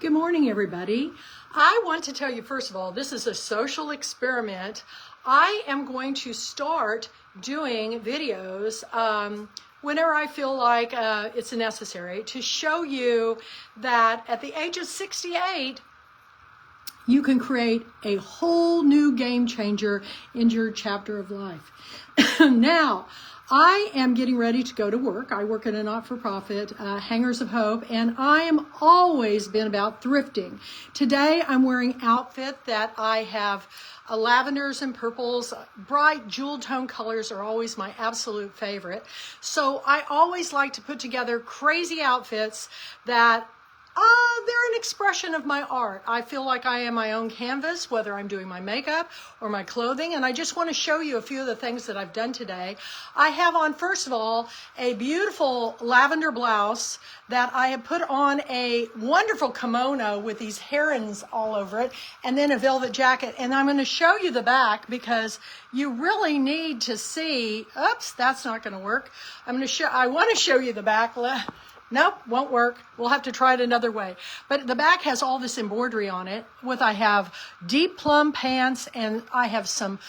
Good morning, everybody. I want to tell you, first of all, this is a social experiment. I am going to start doing videos whenever I feel like it's necessary to show you that at the age of 68, you can create a whole new game changer in your chapter of life. Now, I am getting ready to go to work. I work in a not-for-profit, Hangers of Hope, and I am always been about thrifting. Today, I'm wearing an outfit that I have lavenders and purples. Bright jewel tone colors are always my absolute favorite. So I always like to put together crazy outfits that they're an expression of my art. I feel like I am my own canvas, whether I'm doing my makeup or my clothing, and I just want to show you a few of the things that I've done today. I have on, first of all, a beautiful lavender blouse that I have put on a wonderful kimono with these herons all over it, and then a velvet jacket. And I'm going to show you the back because you really need to see. Oops, that's not going to work. I want to show you the back. Nope, won't work. We'll have to try it another way. But the back has all this embroidery on it. I have deep plum pants and I have some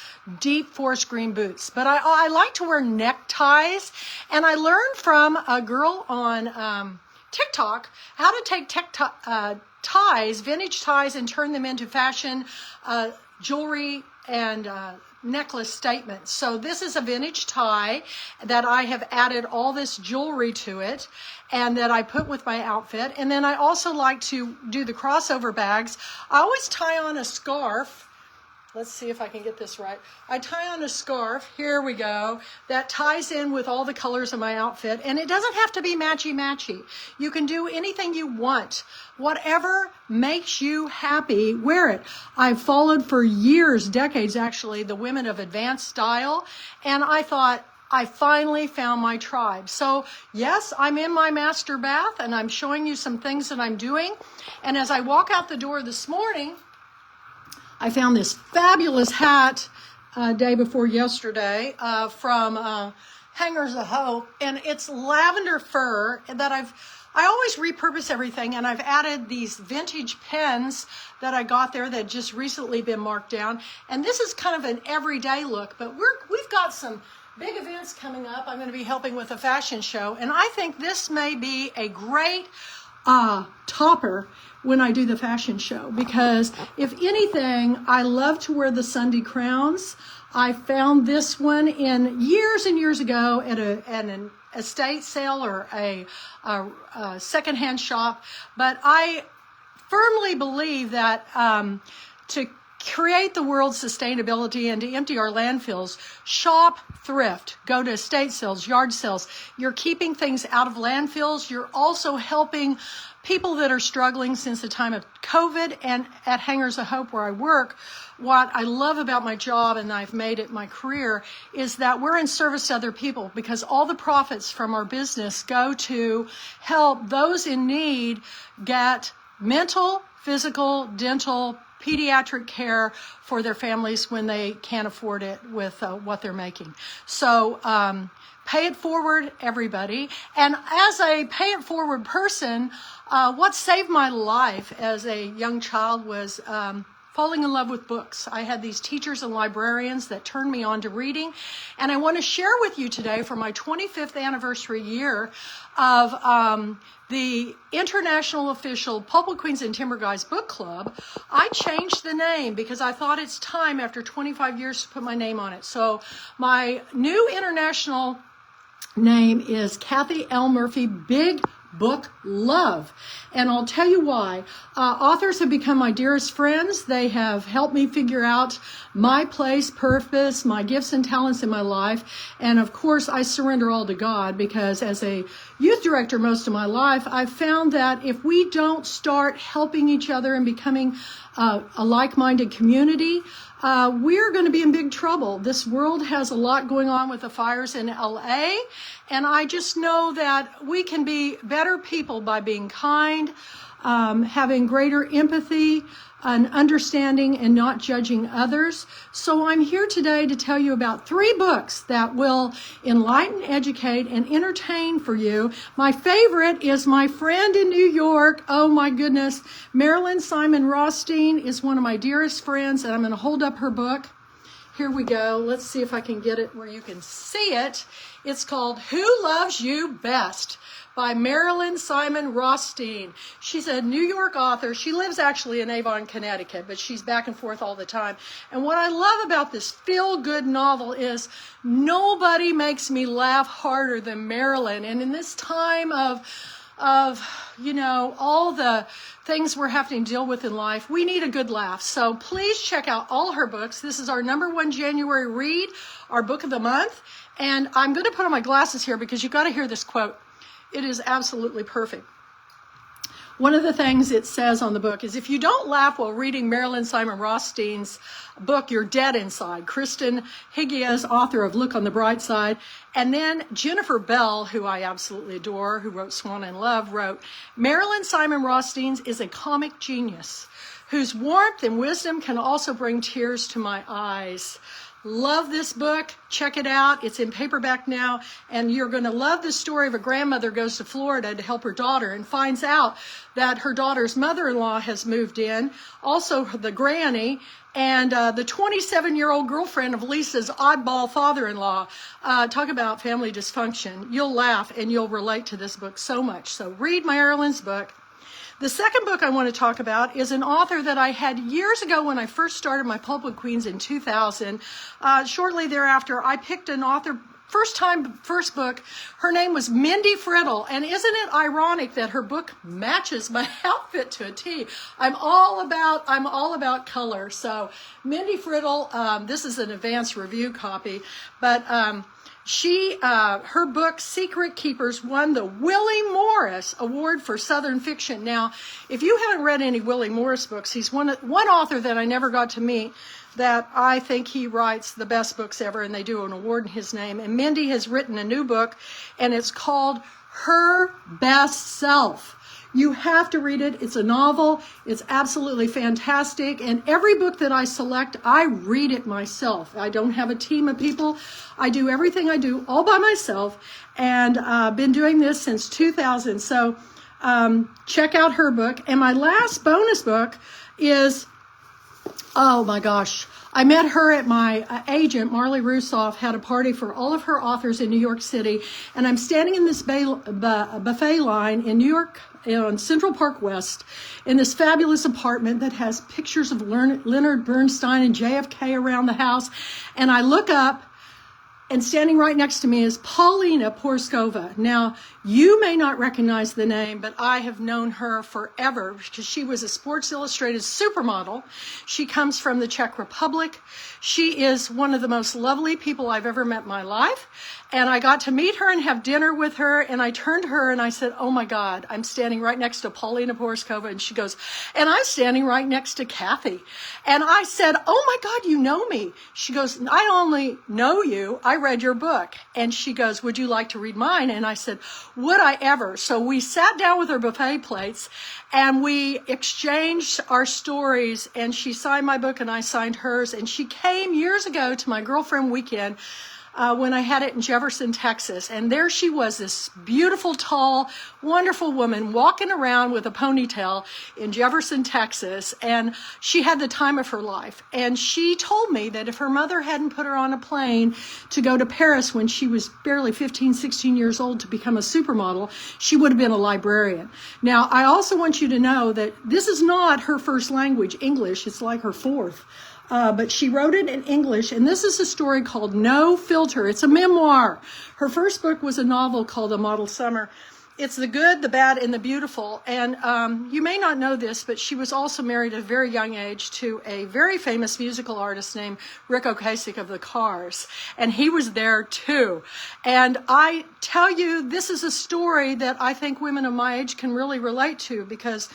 deep forest green boots. But I like to wear neckties. And I learned from a girl on TikTok how to take ties, vintage ties, and turn them into fashion jewelry and necklace statements. So this is a vintage tie that I have added all this jewelry to it and that I put with my outfit. And then I also like to do the crossover bags. I always tie on a scarf. Let's see if I can get this right. I tie on a scarf, here we go, that ties in with all the colors of my outfit. And it doesn't have to be matchy-matchy. You can do anything you want. Whatever makes you happy, wear it. I've followed for years, decades actually, the women of advanced style. And I thought, I finally found my tribe. So yes, I'm in my master bath and I'm showing you some things that I'm doing. And as I walk out the door this morning, I found this fabulous hat day before yesterday from Hangers of Hope, and it's lavender fur that I always repurpose everything, and I've added these vintage pens that I got there that just recently been marked down. And this is kind of an everyday look, but we've got some big events coming up. I'm going to be helping with a fashion show, and I think this may be a great topper when I do the fashion show, because if anything, I love to wear the Sunday crowns. I found this one in years and years ago at an estate sale or a secondhand shop, but I firmly believe that to create the world's sustainability and to empty our landfills, shop thrift, go to estate sales, yard sales. You're keeping things out of landfills. You're also helping people that are struggling since the time of COVID. And at Hangers of Hope, where I work, what I love about my job, and I've made it my career, is that we're in service to other people, because all the profits from our business go to help those in need get mental, physical, dental, pediatric care for their families when they can't afford it with what they're making. So pay it forward, everybody. And as a pay it forward person, what saved my life as a young child was falling in love with books. I had these teachers and librarians that turned me on to reading. And I want to share with you today, for my 25th anniversary year of the international official Pulpit Queens and Timber Guys Book Club, I changed the name because I thought it's time after 25 years to put my name on it. So my new international name is Kathy L. Murphy Booklove. And I'll tell you why. Authors have become my dearest friends. They have helped me figure out my place, purpose, my gifts and talents in my life. And of course, I surrender all to God, because as a youth director most of my life, I've found that if we don't start helping each other and becoming a like-minded community, we're going to be in big trouble. This world has a lot going on with the fires in LA, And I just know that we can be better people by being kind, having greater empathy, and understanding, and not judging others. So I'm here today to tell you about 3 books that will enlighten, educate, and entertain for you. My favorite is my friend in New York. Oh my goodness. Marilyn Simon Rothstein is one of my dearest friends, and I'm going to hold up her book. Here we go. Let's see if I can get it where you can see it. It's called Who Loves You Best by Marilyn Simon Rothstein. She's a New York author. She lives actually in Avon, Connecticut, but she's back and forth all the time. And what I love about this feel-good novel is nobody makes me laugh harder than Marilyn. And in this time of you know, all the things we're having to deal with in life, we need a good laugh. So please check out all her books. This is our #1 January read, our book of the month. And I'm going to put on my glasses here because you've got to hear this quote. It is absolutely perfect. One of the things it says on the book is, if you don't laugh while reading Marilyn Simon Rothstein's book, you're dead inside. Kristen Higgia's author of Look on the Bright Side. And then Jennifer Bell, who I absolutely adore, who wrote Swan in Love, wrote, Marilyn Simon Rothstein is a comic genius whose warmth and wisdom can also bring tears to my eyes. Love this book. Check it out. It's in paperback now, and you're going to love the story of a grandmother goes to Florida to help her daughter and finds out that her daughter's mother-in-law has moved in, also the granny, and the 27-year-old girlfriend of Lisa's oddball father-in-law. Talk about family dysfunction. You'll laugh and you'll relate to this book so much. So read Marilyn's book. The second book I want to talk about is an author that I had years ago when I first started my Pulpit Queens in 2000. Shortly thereafter, I picked an author, first book. Her name was Mindy Friddle. And isn't it ironic that her book matches my outfit to a T? I'm all about color. So Mindy Friddle, this is an advanced review copy, but her book, Secret Keepers, won the Willie Morris Award for Southern Fiction. Now, if you haven't read any Willie Morris books, he's one author that I never got to meet that I think he writes the best books ever, and they do an award in his name. And Mindy has written a new book, and it's called Her Best Self. You have to read it. It's a novel. It's absolutely fantastic. And every book that I select, I read it myself. I don't have a team of people. I do everything I do all by myself. And I've been doing this since 2000. So check out her book. And my last bonus book is, oh my gosh, I met her at my agent, Marley Rusoff, had a party for all of her authors in New York City. And I'm standing in this buffet line in New York, on Central Park West, in this fabulous apartment that has pictures of Leonard Bernstein and JFK around the house. And I look up, and standing right next to me is Paulina Porskova. Now, you may not recognize the name, but I have known her forever because she was a Sports Illustrated supermodel. She comes from the Czech Republic. She is one of the most lovely people I've ever met in my life. And I got to meet her and have dinner with her. And I turned to her and I said, oh my God, I'm standing right next to Paulina Porskova. And she goes, and I'm standing right next to Kathy. And I said, oh my God, you know me. She goes, I only know you. I read your book. And she goes, would you like to read mine? And I said, would I ever? So we sat down with her buffet plates and we exchanged our stories, and she signed my book and I signed hers. And she came years ago to my girlfriend weekend when I had it in Jefferson, Texas. And there she was, this beautiful, tall, wonderful woman walking around with a ponytail in Jefferson, Texas. And she had the time of her life. And she told me that if her mother hadn't put her on a plane to go to Paris when she was barely 15, 16 years old to become a supermodel, she would have been a librarian. Now, I also want you to know that this is not her first language, English. It's like her fourth. But she wrote it in English, and this is a story called No Filter. It's a memoir. Her first book was a novel called A Model Summer. It's the good, the bad, and the beautiful. And you may not know this, but she was also married at a very young age to a very famous musical artist named Rick Ocasek of the Cars. And he was there too. And I tell you, this is a story that I think women of my age can really relate to, because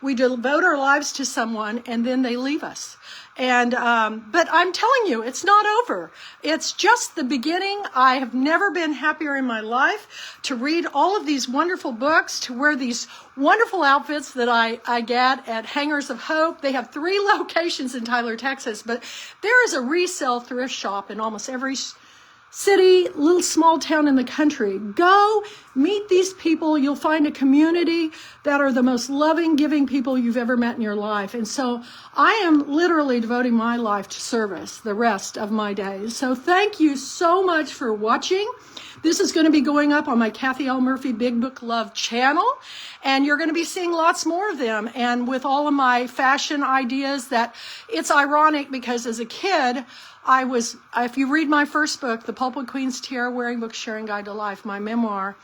We devote our lives to someone and then they leave us. And but I'm telling you, it's not over. It's just the beginning. I have never been happier in my life to read all of these wonderful books, to wear these wonderful outfits that I get at Hangers of Hope. They have 3 locations in Tyler, Texas, but there is a resale thrift shop in almost every city, little small town in the country. Go meet these people. You'll find a community that are the most loving, giving people you've ever met in your life. And so I am literally devoting my life to service the rest of my days. So thank you so much for watching. This is going to be going up on my Kathy L. Murphy Big Book Love channel, and you're going to be seeing lots more of them. And with all of my fashion ideas, that it's ironic because as a kid, if you read my first book, The Pulpwood Queen's Tiara Wearing Book Sharing Guide to Life, my memoir,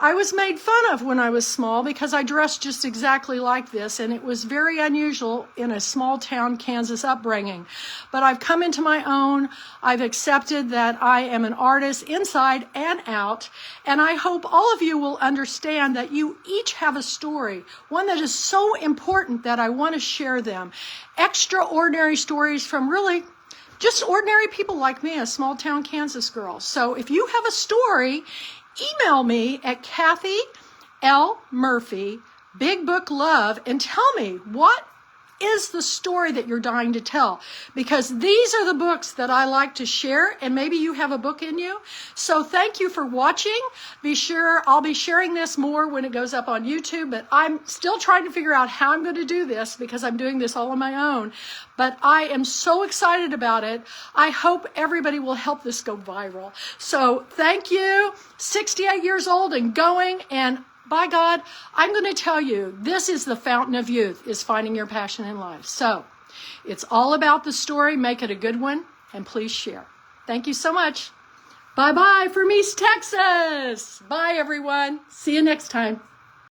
I was made fun of when I was small because I dressed just exactly like this, and it was very unusual in a small town Kansas upbringing. But I've come into my own. I've accepted that I am an artist inside and out, and I hope all of you will understand that you each have a story, one that is so important that I want to share them. Extraordinary stories from really just ordinary people like me, a small town Kansas girl. So if you have a story, email me at Kathy L. Murphy Big Book Love and tell me what is the story that you're dying to tell, because these are the books that I like to share, and maybe you have a book in you. So thank you for watching. Be sure I'll be sharing this more when it goes up on YouTube, but I'm still trying to figure out how I'm going to do this because I'm doing this all on my own. But I am so excited about it. I hope everybody will help this go viral. So thank you. 68 years old and going, and by God, I'm going to tell you, this is the fountain of youth, is finding your passion in life. So it's all about the story. Make it a good one, and please share. Thank you so much. Bye-bye from East Texas. Bye, everyone. See you next time.